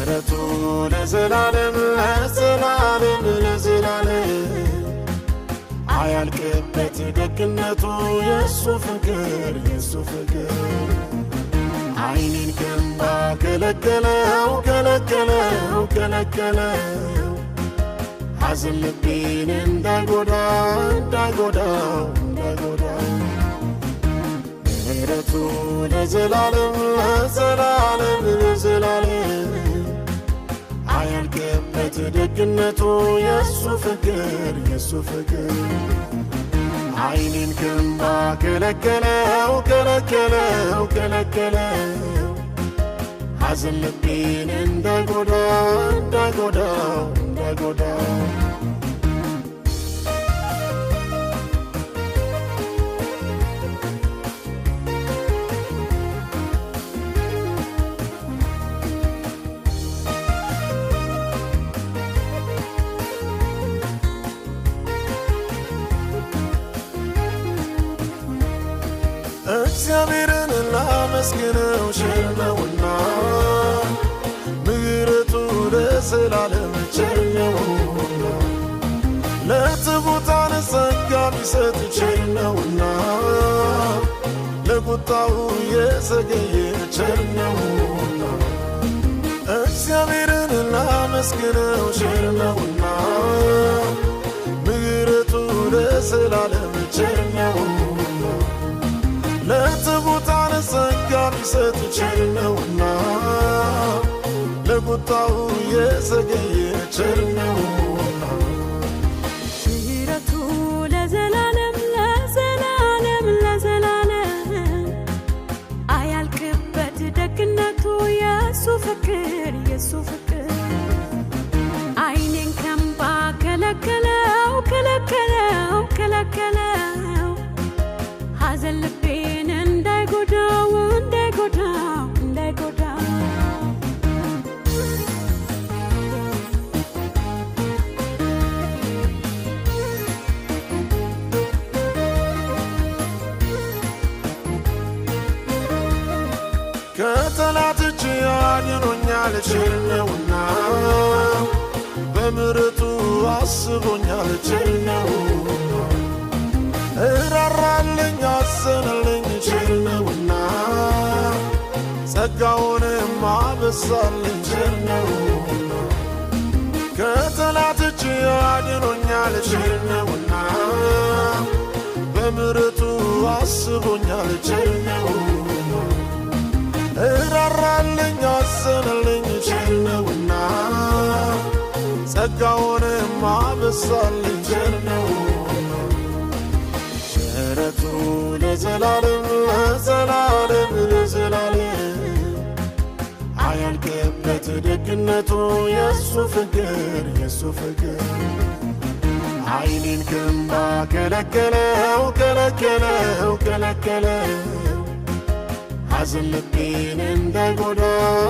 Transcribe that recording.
ምሕረቱ ለዘላለም ለዘላለም ለዘላለም አያልቅበት ደግነቱ የሱ ፍቅር አይኔን ከእንባ ከለከለው ሐዘን ልቤን እንዳይጎዳው ምሕረቱ ለዘላለም ለዘላለም አያልቅበት ደግነቱ የሱ ፍቅር አይኔን ከእንባ ከለከለው ሐዘን ልቤን እንዳይጎዳው እግዚአብሔርን ላመስግነው ቸር ነውና ምሕረቱ ለዘላለም ቸር ነውና ለትሑታን ጸጋ ቢሰጥ ቸር ነውና ለቁጣው የዘገየ ቸር ነውና እግዚአብሔርን ላመስግነው ቸር ነውና ምሕረቱ ለዘላለም ቸር ነውና ለትሑታን ጸጋ ቢሰጥ ቸር ነውና ለቁጣው የዘገየ ቸር ነውና ምሕረቱ ለዘላለም አያልቅበት ደግነቱ የሱ ፍቅር አይኔን ከእንባ ከለከለው ሐዘን ልቤን እንዳይጎዳው ከጠላት እጅ አድኖኛል ቸር ነውና በምሕረቱ አስቦኛል ቸር ነውና እራራልኝ አዘነልኝ ቸር ነውና ጸጋውንም አበዛልኝ ቸር ነውና ከጠላት እጅ አድኖኛል ቸር ነውና በምሕረቱ አስቦኛል ቸር ነውና እራራልኝ አዘነልኝ ቸር ነውና ጸጋውንም አበዛልኝ ቸር ነውና ምሕረቱ ለዘላለም አያልቅበት ደግነቱ የሱ ፍቅር አይኔን ከእንባ ከለከለው ሐዘን ልቤን እንዳይጎዳው